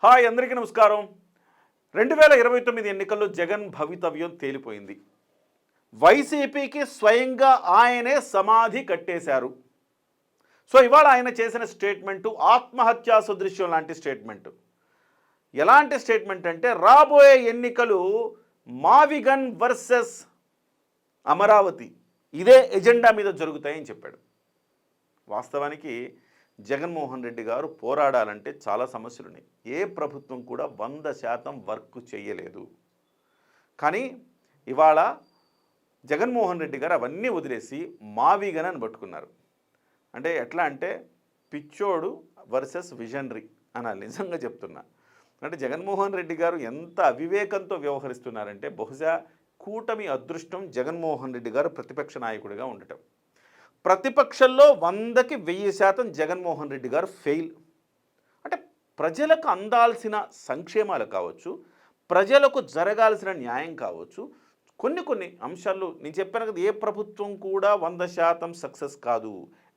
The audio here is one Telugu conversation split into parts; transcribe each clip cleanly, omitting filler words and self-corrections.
హాయ్ అందరికీ నమస్కారం. 2029 ఎన్నికల్లో జగన్ భవితవ్యం తేలిపోయింది. వైసీపీకి స్వయంగా ఆయనే సమాధి కట్టేశారు. సో ఇవాళ ఆయన చేసిన స్టేట్మెంటు ఆత్మహత్యా సదృశ్యం లాంటి స్టేట్మెంటు. ఎలాంటి స్టేట్మెంట్ అంటే రాబోయే ఎన్నికలు మావిగన్ వర్సెస్ అమరావతి ఇదే ఎజెండా మీద జరుగుతాయని చెప్పాడు. వాస్తవానికి జగన్మోహన్ రెడ్డి గారు పోరాడాలంటే చాలా సమస్యలు ఉన్నాయి. ఏ ప్రభుత్వం కూడా 100% వర్క్ చేయలేదు. కానీ ఇవాళ జగన్మోహన్ రెడ్డి గారు అవన్నీ వదిలేసి మావిగన్ అని పట్టుకున్నారు. అంటే ఎట్లా అంటే పిచ్చోడు వర్సెస్ విజనరీ అనాలి. నిజంగా చెప్తున్నా. అంటే జగన్మోహన్ రెడ్డి గారు ఎంత అవివేకంతో వ్యవహరిస్తున్నారంటే బహుశా కూటమి అదృష్టం జగన్మోహన్ రెడ్డి గారు ప్రతిపక్ష నాయకుడిగా ఉండటం. ప్రతిపక్షంలో 100కి 1000% జగన్మోహన్ రెడ్డి గారు ఫెయిల్. అంటే ప్రజలకు అందాల్సిన సంక్షేమాలు కావచ్చు, ప్రజలకు జరగాల్సిన న్యాయం కావచ్చు, కొన్ని అంశాలు నేను చెప్పాను కదా, ఏ ప్రభుత్వం కూడా 100% సక్సెస్ కాదు.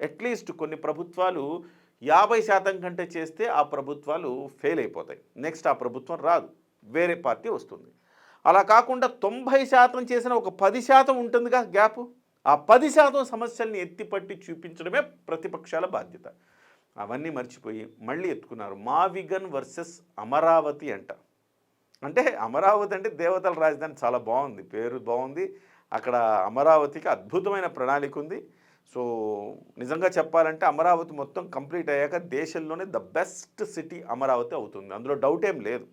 అట్లీస్ట్ కొన్ని ప్రభుత్వాలు 50% కంటే చేస్తే ఆ ప్రభుత్వాలు ఫెయిల్ అయిపోతాయి. నెక్స్ట్ ఆ ప్రభుత్వం రాదు, వేరే పార్టీ వస్తుంది. అలా కాకుండా 90% చేసిన ఒక 10% ఉంటుందిగా గ్యాప్. ఆ 10% సమస్యల్ని ఎత్తిపట్టి చూపించడమే ప్రతిపక్షాల బాధ్యత. అవన్నీ మర్చిపోయి మళ్ళీ ఎత్తుకున్నారు మావిగన్ వర్సెస్ అమరావతి అంట. అంటే అమరావతి అంటే దేవతల రాజధాని, చాలా బాగుంది, పేరు బాగుంది. అక్కడ అమరావతికి అద్భుతమైన ప్రణాళిక ఉంది. సో నిజంగా చెప్పాలంటే అమరావతి మొత్తం కంప్లీట్ అయ్యాక దేశంలోనే ద బెస్ట్ సిటీ అమరావతి అవుతుంది. అందులో డౌట్ ఏం లేదు.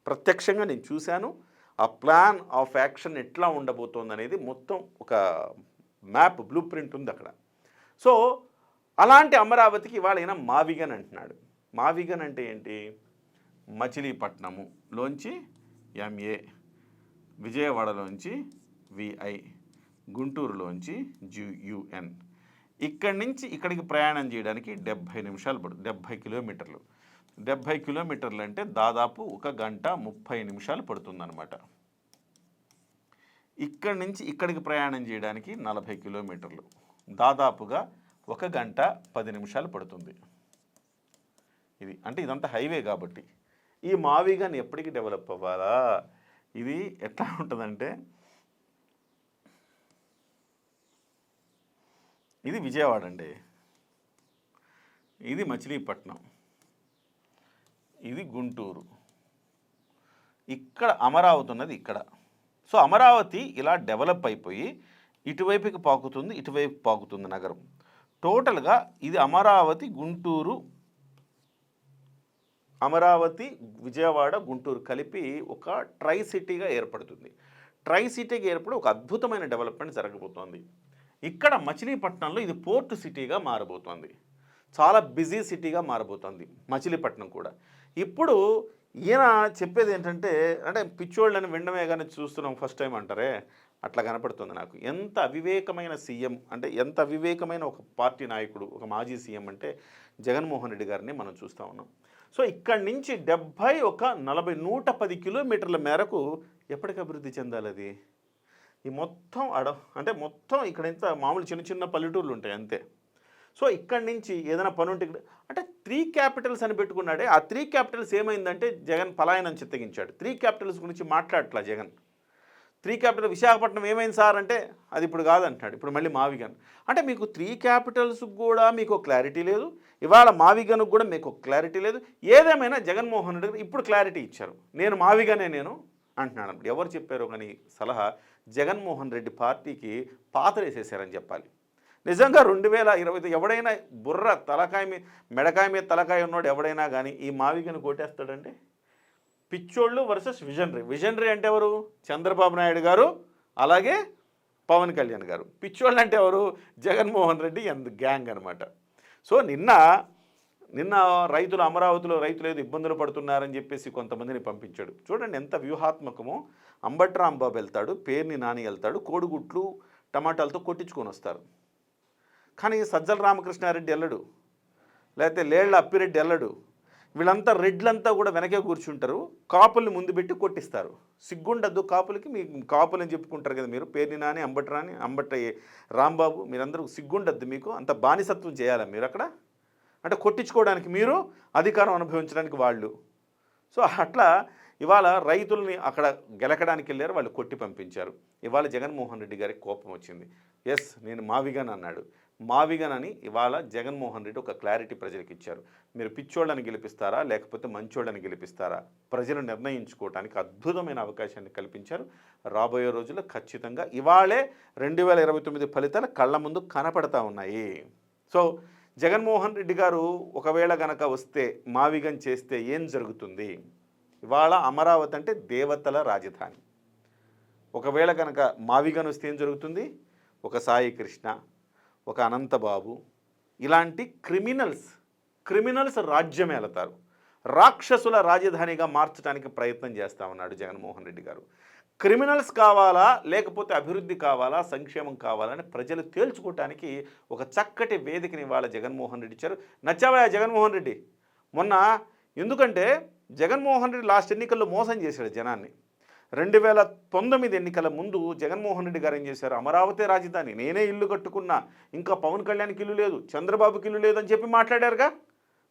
ప్రత్యక్షంగా నేను చూశాను. ఆ ప్లాన్ ఆఫ్ యాక్షన్ ఎట్లా ఉండబోతోంది అనేది మొత్తం ఒక మ్యాప్, బ్లూ ప్రింట్ ఉంది అక్కడ. సో అలాంటి అమరావతికి ఇవాళ అయినా మావిగన్ అంటున్నాడు. మావిగన్ అంటే ఏంటి? మచిలీపట్నములోంచి ఎంఏ, విజయవాడలోంచి విఐ, గుంటూరులోంచి జియుఎన్. ఇక్కడి నుంచి ఇక్కడికి ప్రయాణం చేయడానికి 70 నిమిషాలు పడుతుంది. 70 కిలోమీటర్లు. 70 కిలోమీటర్లు అంటే దాదాపు 1 గంట 30 నిమిషాలు పడుతుందన్నమాట. ఇక్కడి నుంచి ఇక్కడికి ప్రయాణం చేయడానికి 40 కిలోమీటర్లు, దాదాపుగా 1 గంట 10 నిమిషాలు పడుతుంది. ఇది అంటే ఇదంతా హైవే కాబట్టి. ఈ మావిగన్ ఎప్పటికి డెవలప్ అవ్వాలా? ఇది ఎట్లా ఉంటుందంటే, ఇది విజయవాడ అండి, ఇది మచిలీపట్నం, ఇది గుంటూరు, ఇక్కడ అమరావతి ఉన్నది ఇక్కడ. సో అమరావతి ఇలా డెవలప్ అయిపోయి ఇటువైపుకి పాకుతుంది, ఇటువైపు పాకుతుంది నగరం. టోటల్గా ఇది అమరావతి, గుంటూరు, అమరావతి, విజయవాడ, గుంటూరు కలిపి ఒక ట్రై సిటీగా ఏర్పడుతుంది. ట్రై సిటీగా ఏర్పడి ఒక అద్భుతమైన డెవలప్మెంట్ జరగబోతోంది. ఇక్కడ మచిలీపట్నంలో ఇది పోర్ట్ సిటీగా మారబోతోంది. చాలా బిజీ సిటీగా మారబోతోంది మచిలీపట్నం కూడా. ఇప్పుడు ఈయన చెప్పేది ఏంటంటే, అంటే పిచ్చోళ్ళని వినడమే కానీ చూస్తున్నాం ఫస్ట్ టైం అంటారే, అట్లా కనపడుతుంది నాకు. ఎంత అవివేకమైన సీఎం అంటే, ఎంత అవివేకమైన ఒక పార్టీ నాయకుడు, ఒక మాజీ సీఎం అంటే జగన్మోహన్ రెడ్డి గారిని మనం చూస్తూ ఉన్నాం. సో ఇక్కడి నుంచి 70, 40, 110 కిలోమీటర్ల మేరకు ఎప్పటికి అభివృద్ధి చెందాలి అది? ఈ మొత్తం అంటే మొత్తం ఇక్కడ ఎంత మామూలు చిన్న చిన్న పల్లెటూర్లు ఉంటాయి అంతే. సో ఇక్కడి నుంచి ఏదైనా పని ఉంటే అంటే 3 క్యాపిటల్స్ అని పెట్టుకున్నాడే, ఆ 3 క్యాపిటల్స్ ఏమైందంటే జగన్ పలాయనం చిత్తగించాడు. 3 క్యాపిటల్స్ గురించి మాట్లాడట్లా జగన్. 3 క్యాపిటల్ విశాఖపట్నం ఏమైంది సార్ అంటే అది ఇప్పుడు కాదంటున్నాడు. ఇప్పుడు మళ్ళీ మావిగన్. అంటే మీకు 3 క్యాపిటల్స్ కూడా మీకు క్లారిటీ లేదు, ఇవాళ మావిగన్కు కూడా మీకు క్లారిటీ లేదు. ఏదేమైనా జగన్మోహన్ రెడ్డి ఇప్పుడు క్లారిటీ ఇచ్చారు, నేను మావిగనే నేను అంటున్నాడు. ఎవరు చెప్పారో కానీ సలహా జగన్మోహన్ రెడ్డి పార్టీకి పాతరేసేసారని చెప్పాలి. నిజంగా 2020 ఎవడైనా బుర్ర తలకాయ మీద మెడకాయ మీద తలకాయ ఉన్నాడు ఎవడైనా కానీ ఈ మావిగను కొట్టేస్తాడంటే. పిచ్చోళ్ళు వర్సెస్ విజనరీ. విజనరీ అంటే ఎవరు? చంద్రబాబు నాయుడు గారు, అలాగే పవన్ కళ్యాణ్ గారు. పిచ్చోళ్ళు అంటే ఎవరు? జగన్మోహన్ రెడ్డి అండ్ గ్యాంగ్ అనమాట. సో నిన్న రైతులు, అమరావతిలో రైతులు ఏదో ఇబ్బందులు పడుతున్నారని చెప్పేసి కొంతమందిని పంపించాడు. చూడండి ఎంత వ్యూహాత్మకమో. అంబటి రాంబాబు వెళ్తాడు, పేర్ని నాని వెళ్తాడు, కోడిగుట్లు టమాటాలతో కొట్టించుకొని వస్తారు. కానీ సజ్జల రామకృష్ణారెడ్డి వెళ్ళడు, లేకపోతే లేళ్ల అప్పిరెడ్డి వెళ్ళడు. వీళ్ళంతా రెడ్లంతా కూడా వెనకే కూర్చుంటారు, కాపుల్ని ముందు పెట్టి కొట్టిస్తారు. సిగ్గుండద్దు కాపులకి? మీ కాపులని చెప్పుకుంటారు కదా మీరు, పేర్ని నాని, అంబటి రాంబాబు, మీరందరూ సిగ్గుండద్దు మీకు? అంత బానిసత్వం చేయాలా మీరు అక్కడ? అంటే కొట్టించుకోవడానికి మీరు, అధికారం అనుభవించడానికి వాళ్ళు. సో అట్లా ఇవాళ రైతుల్ని అక్కడ గెలకడానికి వెళ్ళారు, వాళ్ళు కొట్టి పంపించారు. ఇవాళ జగన్మోహన్ రెడ్డి గారికి కోపం వచ్చింది. ఎస్, నేను మావిగన్ అన్నాడు. మావిగన్ అని ఇవాళ జగన్మోహన్ రెడ్డి ఒక క్లారిటీ ప్రజలకు ఇచ్చారు. మీరు పిచ్చోళ్ళని గెలిపిస్తారా లేకపోతే మంచోళ్ళని గెలిపిస్తారా, ప్రజలు నిర్ణయించుకోవడానికి అద్భుతమైన అవకాశాన్ని కల్పించారు. రాబోయే రోజుల్లో ఖచ్చితంగా ఇవాళే 2029 ఫలితాలు కళ్ళ ముందు కనపడతా ఉన్నాయి. సో జగన్మోహన్ రెడ్డి గారు ఒకవేళ గనక వస్తే, మావిగన్ చేస్తే ఏం జరుగుతుంది? ఇవాళ అమరావతి అంటే దేవతల రాజధాని. ఒకవేళ కనుక మావిగన్ వస్తే ఏం జరుగుతుంది? ఒక సాయి కృష్ణ, ఒక అనంతబాబు ఇలాంటి క్రిమినల్స్ రాజ్యం ఏలతారు. రాక్షసుల రాజధానిగా మార్చడానికి ప్రయత్నం చేస్తూ ఉన్నాడు జగన్మోహన్ రెడ్డి గారు. క్రిమినల్స్ కావాలా లేకపోతే అభివృద్ధి కావాలా, సంక్షేమం కావాలని ప్రజలు తేల్చుకోవటానికి ఒక చక్కటి వేదికని ఇవాళ జగన్మోహన్ రెడ్డి ఇచ్చారు. నచ్చావా జగన్మోహన్ రెడ్డి? మొన్న ఎందుకంటే జగన్మోహన్ రెడ్డి లాస్ట్ ఎన్నికల్లో మోసం చేశాడు జనాన్ని. 2019 ఎన్నికల ముందు జగన్మోహన్ రెడ్డి గారు ఏం చేశారు? అమరావతి రాజధాని, నేనే ఇల్లు కట్టుకున్నా, ఇంకా పవన్ కళ్యాణ్కి ఇల్లు లేదు, చంద్రబాబుకి ఇల్లు లేదు అని చెప్పి మాట్లాడారుగా.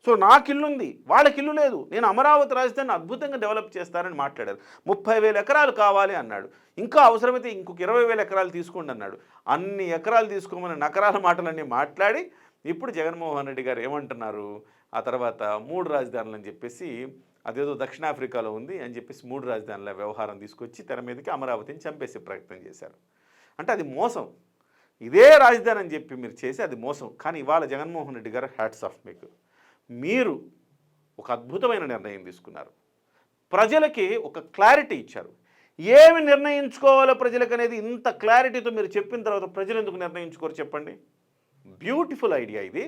సో నాకు ఇల్లు ఉంది, వాళ్ళకి ఇల్లు లేదు, నేను అమరావతి రాజధానిని అద్భుతంగా డెవలప్ చేస్తానని మాట్లాడారు. 30,000 ఎకరాలు కావాలి అన్నాడు. ఇంకా అవసరమైతే ఇంకొక 20,000 ఎకరాలు తీసుకోండి అన్నాడు. అన్ని ఎకరాలు తీసుకోమని నకరాల మాటలన్నీ మాట్లాడి ఇప్పుడు జగన్మోహన్ రెడ్డి గారు ఏమంటున్నారు? ఆ తర్వాత 3 రాజధానులు అని చెప్పేసి, అదేదో దక్షిణాఫ్రికాలో ఉంది అని చెప్పేసి 3 రాజధానుల వ్యవహారం తీసుకొచ్చి తెర మీదకి అమరావతిని చంపేసే ప్రయత్నం చేశారు. అంటే అది మోసం. ఇదే రాజధాని అని చెప్పి మీరు చేసి అది మోసం. కానీ ఇవాళ జగన్మోహన్ రెడ్డి గారు హ్యాట్స్ ఆఫ్ మీకు. మీరు ఒక అద్భుతమైన నిర్ణయం తీసుకున్నారు. ప్రజలకి ఒక క్లారిటీ ఇచ్చారు. ఏమి నిర్ణయించుకోవాలో ప్రజలకు అనేది ఇంత క్లారిటీతో మీరు చెప్పిన తర్వాత ప్రజలు ఎందుకు నిర్ణయించుకోరు చెప్పండి? బ్యూటిఫుల్ ఐడియా ఇది.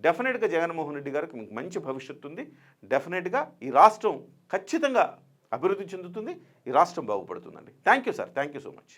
డెఫినెట్గా జగన్మోహన్ రెడ్డి గారికి మీకు మంచి భవిష్యత్తు ఉంది. డెఫినెట్గా ఈ రాష్ట్రం ఖచ్చితంగా అభివృద్ధి చెందుతుంది, ఈ రాష్ట్రం బాగుపడుతుందండి. Thank you sir, thank you so much.